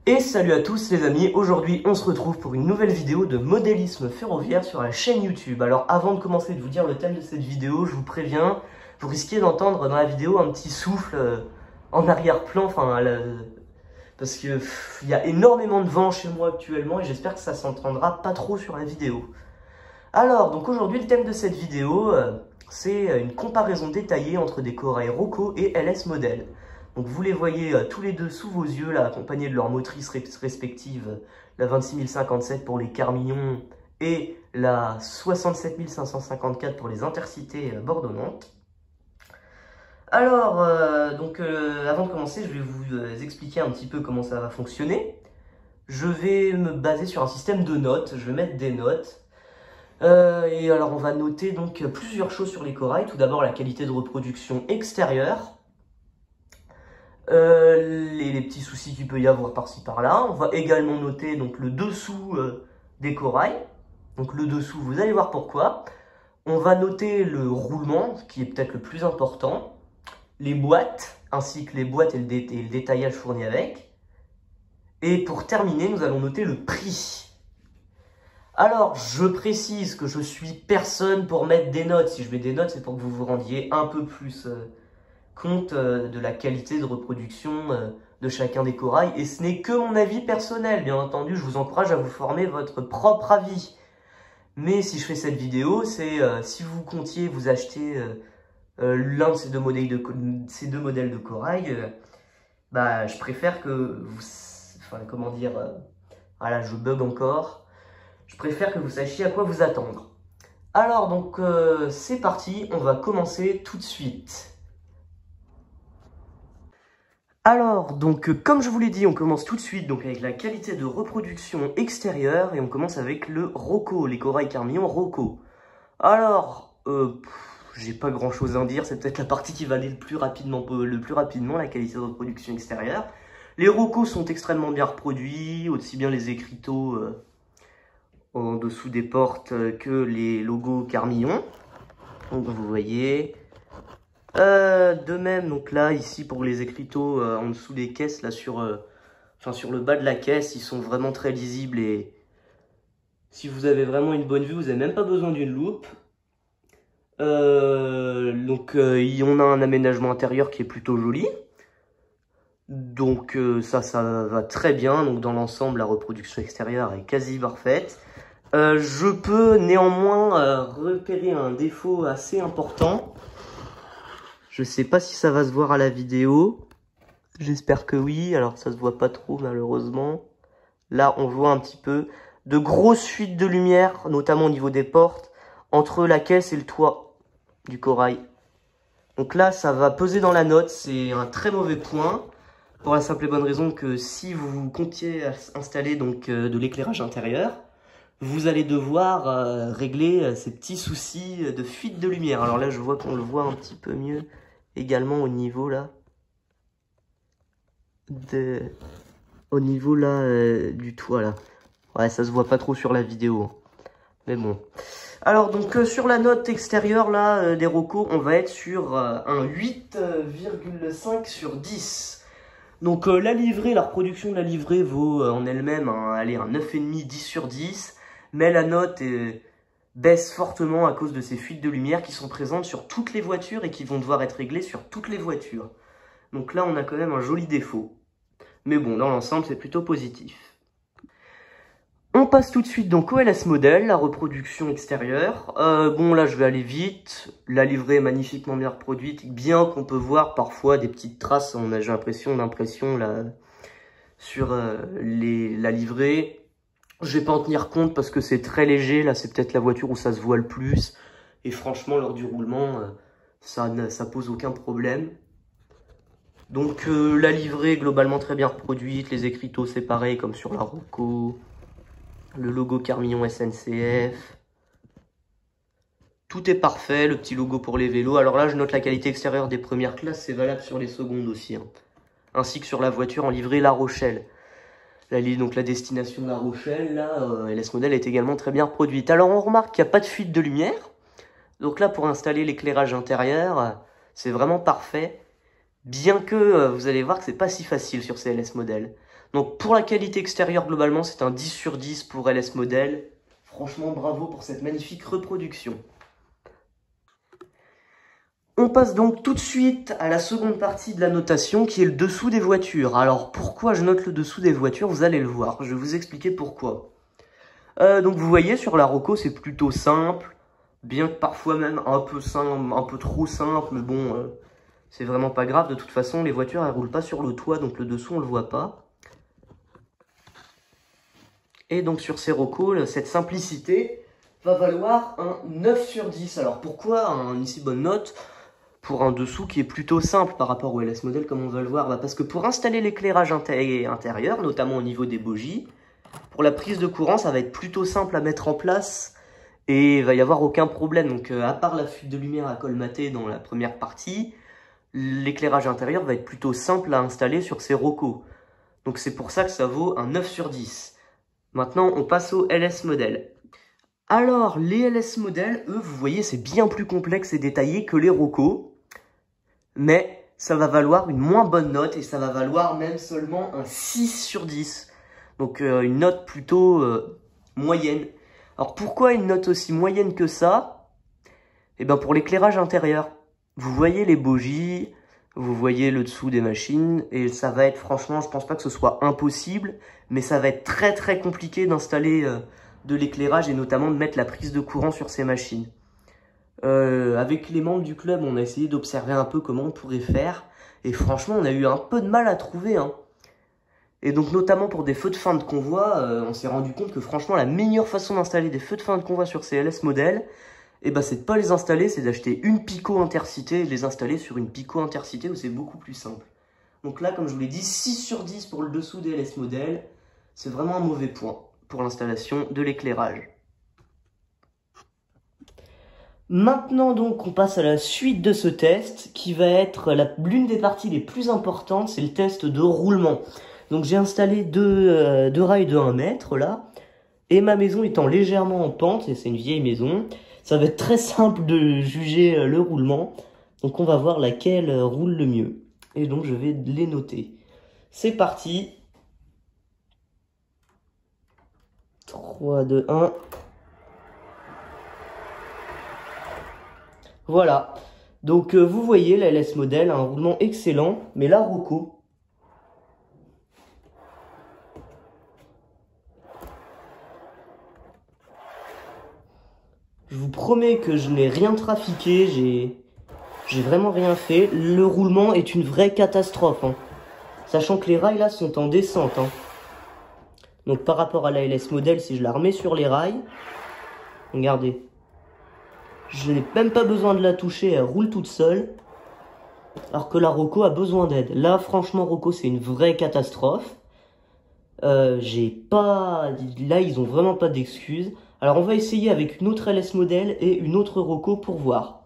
Et salut à tous les amis, aujourd'hui on se retrouve pour une nouvelle vidéo de modélisme ferroviaire sur la chaîne YouTube. Alors avant de commencer de vous dire le thème de cette vidéo, je vous préviens, vous risquez d'entendre dans la vidéo un petit souffle en arrière-plan, parce que il y a énormément de vent chez moi actuellement et j'espère que ça s'entendra pas trop sur la vidéo. Alors donc aujourd'hui le thème de cette vidéo, c'est une comparaison détaillée entre des corails Rocco et LS Model. Donc vous les voyez tous les deux sous vos yeux, là, accompagnés de leurs motrices respectives, la 26057 pour les Carmillon et la 67554 pour les Intercités Bordeaux-Nantes. Alors, avant de commencer, je vais vous expliquer un petit peu comment ça va fonctionner. Je vais me baser sur un système de notes, je vais mettre des notes. Et alors on va noter donc plusieurs choses sur les corails. Tout d'abord la qualité de reproduction extérieure. Les petits soucis qu'il peut y avoir par-ci par-là. On va également noter donc le dessous des corails. Donc le dessous, vous allez voir pourquoi. On va noter le roulement, qui est peut-être le plus important. Les boîtes, ainsi que les boîtes et le détaillage fourni avec. Et pour terminer, nous allons noter le prix. Alors, je précise que je suis personne pour mettre des notes. Si je mets des notes, c'est pour que vous vous rendiez un peu plus compte de la qualité de reproduction de chacun des corails. Et ce n'est que mon avis personnel, bien entendu. Je vous encourage à vous former votre propre avis. Mais si je fais cette vidéo, c'est si vous comptiez vous acheter l'un de ces deux modèles de corail, je préfère que vous... Enfin, comment dire... voilà, je bug encore. Je préfère que vous sachiez à quoi vous attendre. Alors, donc, c'est parti. On va commencer tout de suite. Alors, donc, comme je vous l'ai dit, on commence tout de suite donc avec la qualité de reproduction extérieure et on commence avec le Rocco, les corails Carmillon Rocco. Alors, j'ai pas grand chose à en dire, c'est peut-être la partie qui va aller le plus rapidement, la qualité de reproduction extérieure. Les Rocco sont extrêmement bien reproduits, aussi bien les écriteaux en dessous des portes que les logos Carmillon. Donc vous voyez... de même, donc là, ici, pour les écriteaux en dessous des caisses, là, sur le bas de la caisse, ils sont vraiment très lisibles et si vous avez vraiment une bonne vue, vous n'avez même pas besoin d'une loupe. On a un aménagement intérieur qui est plutôt joli. Donc ça va très bien. Donc dans l'ensemble, la reproduction extérieure est quasi parfaite. Je peux néanmoins repérer un défaut assez important. Je sais pas si ça va se voir à la vidéo. J'espère que oui. Alors ça se voit pas trop malheureusement. Là on voit un petit peu de grosses fuites de lumière, notamment au niveau des portes, entre la caisse et le toit du corail. Donc là ça va peser dans la note. C'est un très mauvais point. Pour la simple et bonne raison que si vous comptiez installer donc de l'éclairage intérieur, vous allez devoir régler ces petits soucis de fuite de lumière. Alors là je vois qu'on le voit un petit peu mieux. Également au niveau là du toit là. Ouais, ça se voit pas trop sur la vidéo. Mais bon. Alors donc sur la note extérieure là des Rocco, on va être sur un 8,5 sur 10. Donc la reproduction de la livrée vaut en elle-même un 9,5, 10 sur 10. Mais la note baisse fortement à cause de ces fuites de lumière qui sont présentes sur toutes les voitures et qui vont devoir être réglées sur toutes les voitures. Donc là, on a quand même un joli défaut. Mais bon, dans l'ensemble, c'est plutôt positif. On passe tout de suite donc au LS Model, la reproduction extérieure. Bon, là, je vais aller vite. La livrée est magnifiquement bien reproduite, bien qu'on peut voir parfois des petites traces, j'ai l'impression d'impression là sur la livrée. Je vais pas en tenir compte parce que c'est très léger. Là, c'est peut-être la voiture où ça se voit le plus. Et franchement, lors du roulement, ça pose aucun problème. Donc, la livrée, globalement très bien reproduite. Les écriteaux, c'est pareil, comme sur la Rocco. Le logo Carmillon SNCF. Tout est parfait. Le petit logo pour les vélos. Alors là, je note la qualité extérieure des premières classes. C'est valable sur les secondes aussi. Ainsi que sur la voiture en livrée La Rochelle. Donc la destination de La Rochelle, là, LS Model est également très bien reproduite. Alors on remarque qu'il n'y a pas de fuite de lumière. Donc là, pour installer l'éclairage intérieur, c'est vraiment parfait. Bien que vous allez voir que c'est pas si facile sur ces LS Model. Donc pour la qualité extérieure, globalement, c'est un 10 sur 10 pour LS Model. Franchement, bravo pour cette magnifique reproduction. On passe donc tout de suite à la seconde partie de la notation qui est le dessous des voitures. Alors pourquoi je note le dessous des voitures? Vous allez le voir, je vais vous expliquer pourquoi. Donc vous voyez sur la Roco c'est plutôt simple, bien que parfois même un peu simple, un peu trop simple, mais bon, c'est vraiment pas grave. De toute façon les voitures elles roulent pas sur le toit, donc le dessous on le voit pas. Et donc sur ces Roco, cette simplicité va valoir un 9 sur 10. Alors pourquoi une si bonne note pour un dessous qui est plutôt simple par rapport au LS Model comme on va le voir? Parce que pour installer l'éclairage intérieur, notamment au niveau des bogies, pour la prise de courant ça va être plutôt simple à mettre en place et il va y avoir aucun problème. Donc à part la fuite de lumière à colmater dans la première partie, l'éclairage intérieur va être plutôt simple à installer sur ces Roco. Donc c'est pour ça que ça vaut un 9 sur 10. Maintenant on passe au LS Model. Alors les LS Model, eux vous voyez c'est bien plus complexe et détaillé que les Roco. Mais ça va valoir une moins bonne note et ça va valoir même seulement un 6 sur 10. Donc une note plutôt moyenne. Alors pourquoi une note aussi moyenne que ça? Eh bien pour l'éclairage intérieur. Vous voyez les bogies, vous voyez le dessous des machines et ça va être franchement, je pense pas que ce soit impossible, mais ça va être très très compliqué d'installer de l'éclairage et notamment de mettre la prise de courant sur ces machines. Avec les membres du club, on a essayé d'observer un peu comment on pourrait faire. Et franchement, on a eu un peu de mal à trouver. Et donc, notamment pour des feux de fin de convoi, on s'est rendu compte que franchement, la meilleure façon d'installer des feux de fin de convoi sur ces LS Model, c'est de pas les installer, c'est d'acheter une Pico Intercité et de les installer sur une Pico Intercité où c'est beaucoup plus simple. Donc là, comme je vous l'ai dit, 6 sur 10 pour le dessous des LS Model. C'est vraiment un mauvais point pour l'installation de l'éclairage. Maintenant donc on passe à la suite de ce test qui va être l'une des parties les plus importantes, c'est le test de roulement. Donc j'ai installé deux rails de 1 mètre là, et ma maison étant légèrement en pente, et c'est une vieille maison, ça va être très simple de juger le roulement. Donc on va voir laquelle roule le mieux, et donc je vais les noter. C'est parti. 3, 2, 1... Voilà, donc vous voyez la LS Model a un roulement excellent, mais la Roco, je vous promets que je n'ai rien trafiqué, j'ai vraiment rien fait. Le roulement est une vraie catastrophe, sachant que les rails là sont en descente. Donc par rapport à la LS Model, si je la remets sur les rails, regardez. Je n'ai même pas besoin de la toucher, elle roule toute seule. Alors que la Roco a besoin d'aide. Là, franchement, Roco, c'est une vraie catastrophe. Là, ils ont vraiment pas d'excuses. Alors, on va essayer avec une autre LS Model et une autre Roco pour voir.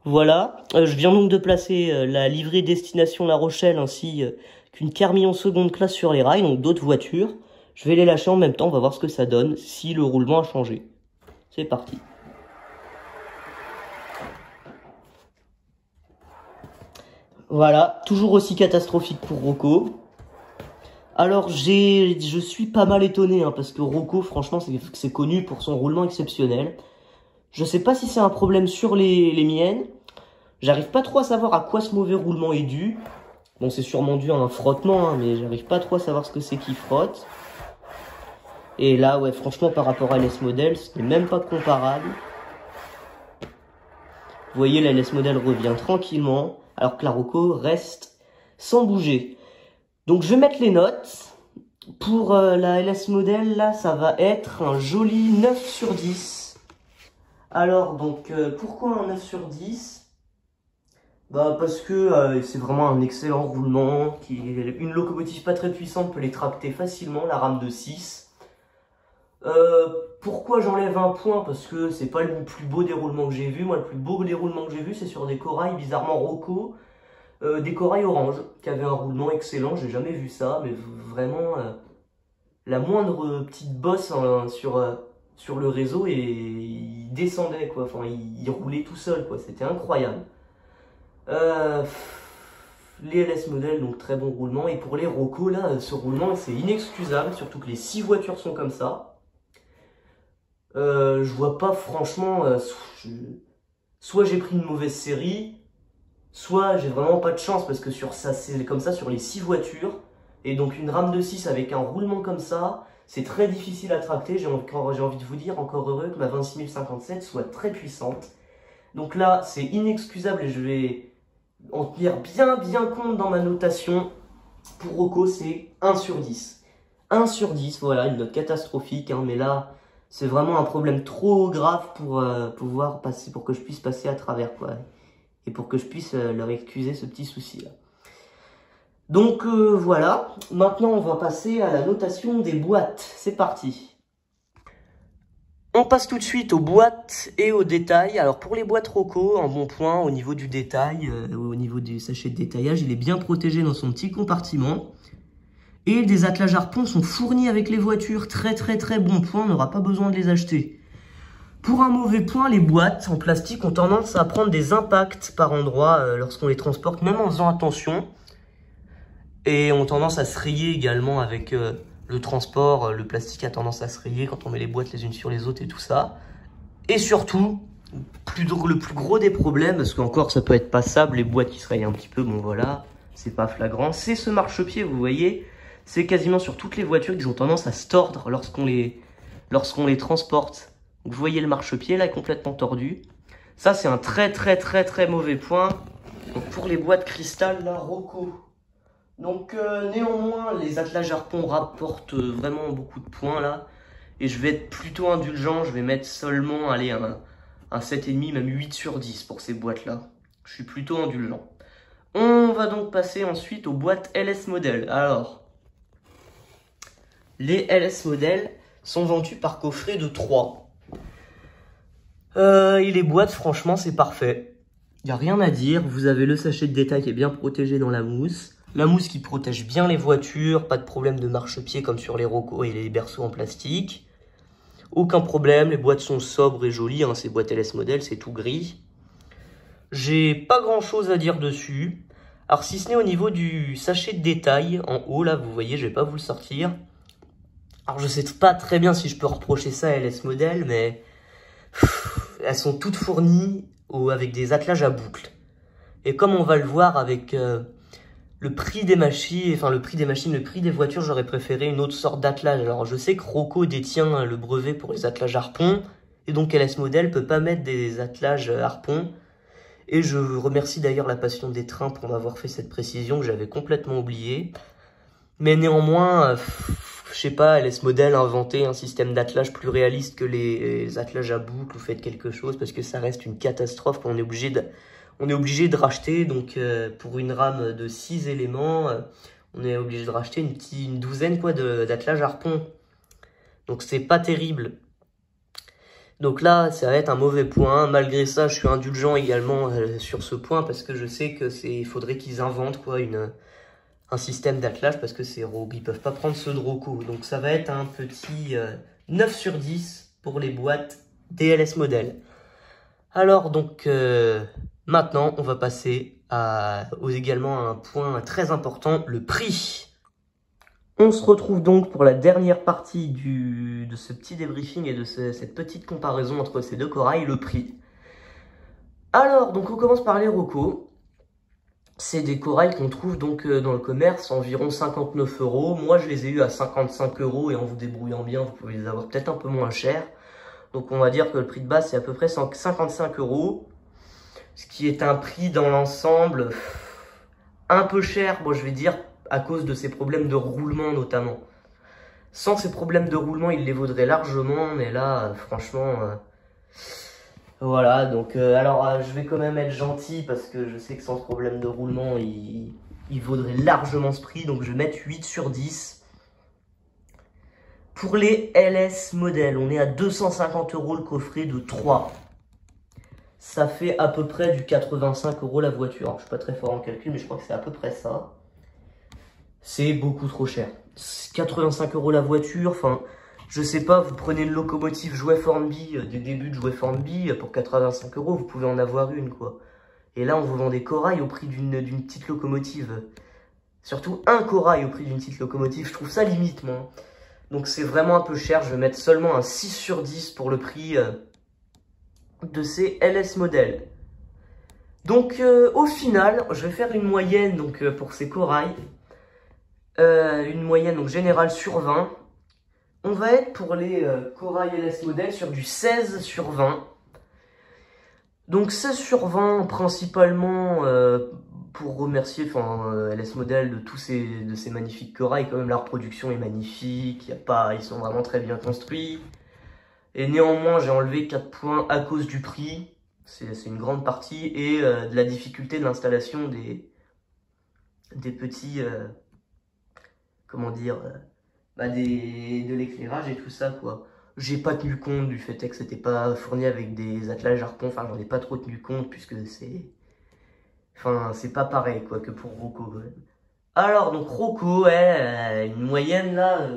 Voilà, je viens donc de placer la livrée destination La Rochelle ainsi qu'une Carmillon seconde classe sur les rails, donc d'autres voitures. Je vais les lâcher en même temps, on va voir ce que ça donne, si le roulement a changé. C'est parti. Voilà, toujours aussi catastrophique pour Roco. Alors je suis pas mal étonné parce que Roco, franchement, c'est connu pour son roulement exceptionnel. Je sais pas si c'est un problème sur les miennes. J'arrive pas trop à savoir à quoi ce mauvais roulement est dû. Bon, c'est sûrement dû à un frottement, mais j'arrive pas trop à savoir ce que c'est qui frotte. Et là, ouais, franchement, par rapport à LS Model, ce n'est même pas comparable. Vous voyez, la LS Model revient tranquillement, alors que la Roco reste sans bouger. Donc je vais mettre les notes. Pour la LS Model, là, ça va être un joli 9 sur 10. Alors, donc, pourquoi un 9 sur 10? Parce que c'est vraiment un excellent roulement. Une locomotive pas très puissante peut les tracter facilement, la rame de 6. Pourquoi j'enlève un point? Parce que c'est pas le plus beau déroulement que j'ai vu. Moi, le plus beau déroulement que j'ai vu, c'est sur des corails bizarrement Roco. Des corails orange, qui avaient un roulement excellent. J'ai jamais vu ça, mais vraiment, la moindre petite bosse sur le réseau, et il descendait, quoi. Enfin, il roulait tout seul, quoi. C'était incroyable. les LS modèles, donc très bon roulement. Et pour les Roco, là, ce roulement, c'est inexcusable, surtout que les 6 voitures sont comme ça. Je vois pas, franchement, soit j'ai pris une mauvaise série, soit j'ai vraiment pas de chance, parce que sur ça, c'est comme ça sur les 6 voitures. Et donc une rame de 6 avec un roulement comme ça, c'est très difficile à tracter. J'ai envie de vous dire, encore heureux que ma 26057 soit très puissante. Donc là, c'est inexcusable et je vais en tenir bien compte dans ma notation. Pour Roco, c'est 1 sur 10. 1 sur 10, voilà, une note catastrophique, hein, mais là, c'est vraiment un problème trop grave pour pouvoir passer, pour que je puisse passer à travers, quoi. Et pour que je puisse leur excuser ce petit souci-là. Donc voilà, maintenant on va passer à la notation des boîtes. C'est parti. On passe tout de suite aux boîtes et aux détails. Alors pour les boîtes Roco, un bon point au niveau du détail, au niveau du sachet de détaillage, il est bien protégé dans son petit compartiment. Et des attelages harpons sont fournis avec les voitures. Très bon point, on n'aura pas besoin de les acheter. Pour un mauvais point, les boîtes en plastique ont tendance à prendre des impacts par endroits lorsqu'on les transporte, même en faisant attention. Et ont tendance à se rayer également avec le transport. Le plastique a tendance à se rayer quand on met les boîtes les unes sur les autres et tout ça. Et surtout, le plus gros des problèmes, parce qu'encore ça peut être passable, les boîtes qui se rayent un petit peu, bon voilà, c'est pas flagrant. C'est ce marchepied, vous voyez, c'est quasiment sur toutes les voitures qui ont tendance à se tordre lorsqu'on les transporte. Donc, vous voyez le marchepied là complètement tordu. Ça c'est un très mauvais point. Donc, pour les boîtes cristal là, Roco. Donc néanmoins, les attelages harpons rapportent vraiment beaucoup de points là. Et je vais être plutôt indulgent, je vais mettre seulement allez, un 7,5, même 8 sur 10 pour ces boîtes là. Je suis plutôt indulgent. On va donc passer ensuite aux boîtes LS Model. Alors, les LS Model sont vendus par coffret de 3. Et les boîtes, franchement, c'est parfait. Il n'y a rien à dire. Vous avez le sachet de détail qui est bien protégé dans la mousse. La mousse qui protège bien les voitures. Pas de problème de marchepied comme sur les Roco et les berceaux en plastique. Aucun problème. Les boîtes sont sobres et jolies. Hein. Ces boîtes LS Model, c'est tout gris. J'ai pas grand chose à dire dessus. Alors, si ce n'est au niveau du sachet de détail, en haut, là, vous voyez, je vais pas vous le sortir. Alors, je sais pas très bien si je peux reprocher ça à LS Model, mais elles sont toutes fournies avec des attelages à boucle. Et comme on va le voir avec le prix des machines, le prix des voitures, j'aurais préféré une autre sorte d'attelage. Alors, je sais que Roco détient le brevet pour les attelages harpons, et donc LS Model peut pas mettre des attelages harpons. Et je remercie d'ailleurs la Passion des Trains pour m'avoir fait cette précision que j'avais complètement oubliée. Mais néanmoins, je sais pas, LS Model a inventé un système d'attelage plus réaliste que les attelages à boucle, ou faites quelque chose, parce que ça reste une catastrophe quand on est obligé de racheter. Donc pour une rame de 6 éléments, on est obligé de racheter une douzaine quoi d'attelages harpon. Donc c'est pas terrible. Donc là, ça va être un mauvais point. Malgré ça, je suis indulgent également sur ce point parce que je sais que il faudrait qu'ils inventent quoi un système d'attelage parce que ils peuvent pas prendre ceux de Roco. Donc ça va être un petit 9 sur 10 pour les boîtes DLS Model. Alors donc maintenant, on va passer également à un point très important, le prix. On se retrouve donc pour la dernière partie de ce petit débriefing et de cette petite comparaison entre ces deux corails, le prix. Alors, donc on commence par les Roco. C'est des corails qu'on trouve donc dans le commerce, environ 59 €. Moi, je les ai eu à 55 € et en vous débrouillant bien, vous pouvez les avoir peut-être un peu moins cher. Donc on va dire que le prix de base, c'est à peu près 55 €. Ce qui est un prix dans l'ensemble un peu cher, bon je vais dire, à cause de ces problèmes de roulement notamment. Sans ces problèmes de roulement, il les vaudrait largement, mais là, franchement, voilà. Donc, alors, je vais quand même être gentil parce que je sais que sans ce problème de roulement, il vaudrait largement ce prix. Donc, je vais mettre 8 sur 10. Pour les LS Model, on est à 250 € le coffret de 3. Ça fait à peu près du 85 € la voiture. Alors, je suis pas très fort en calcul, mais je crois que c'est à peu près ça. C'est beaucoup trop cher. 85 € la voiture, enfin, je sais pas, vous prenez une locomotive Jouet Formby, des débuts de Jouet Formby, pour 85 €, vous pouvez en avoir une, quoi. Et là, on vous vend des corails au prix d'une petite locomotive. Surtout un corail au prix d'une petite locomotive. Je trouve ça limite, moi. Donc c'est vraiment un peu cher. Je vais mettre seulement un 6 sur 10 pour le prix de ces LS modèles. Donc au final, je vais faire une moyenne donc, pour ces corails. Une moyenne donc, générale sur 20. On va être pour les corails LS modèles sur du 16 sur 20. Donc 16 sur 20 principalement pour remercier LS Model de ces magnifiques corails. Quand même, la reproduction est magnifique, ils sont vraiment très bien construits. Et néanmoins, j'ai enlevé 4 points à cause du prix. C'est une grande partie. Et de la difficulté de l'installation des petits... comment dire de l'éclairage et tout ça, quoi. J'ai pas tenu compte du fait que c'était pas fourni avec des attelages harpons. Enfin, j'en ai pas trop tenu compte puisque c'est... Enfin, c'est pas pareil, quoi, que pour Rocco, quand même. Alors, donc, Rocco, une moyenne, là,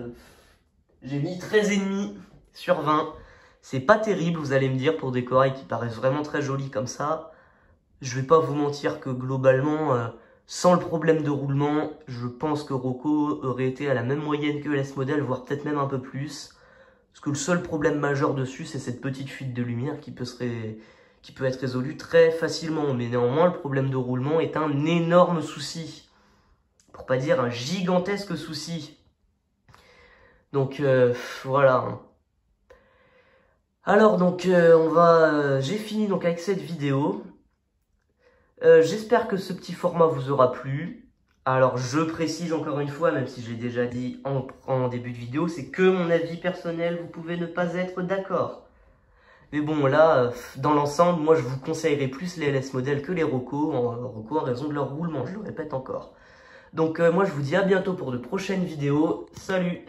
j'ai mis 13,5 sur 20. C'est pas terrible, vous allez me dire, pour des corails qui paraissent vraiment très jolis comme ça. Je vais pas vous mentir que, globalement, sans le problème de roulement, je pense que Rocco aurait été à la même moyenne que LS Model, voire peut-être même un peu plus. Parce que le seul problème majeur dessus, c'est cette petite fuite de lumière qui peut être résolue très facilement. Mais néanmoins, le problème de roulement est un énorme souci. Pour pas dire un gigantesque souci. Donc, voilà. Alors, donc, j'ai fini donc avec cette vidéo. J'espère que ce petit format vous aura plu. Alors, je précise encore une fois, même si j'ai déjà dit en début de vidéo, c'est que mon avis personnel, vous pouvez ne pas être d'accord. Mais bon, là, dans l'ensemble, moi, je vous conseillerais plus les LS Model que les Rocco en raison de leur roulement, je le répète encore. Donc, moi, je vous dis à bientôt pour de prochaines vidéos. Salut!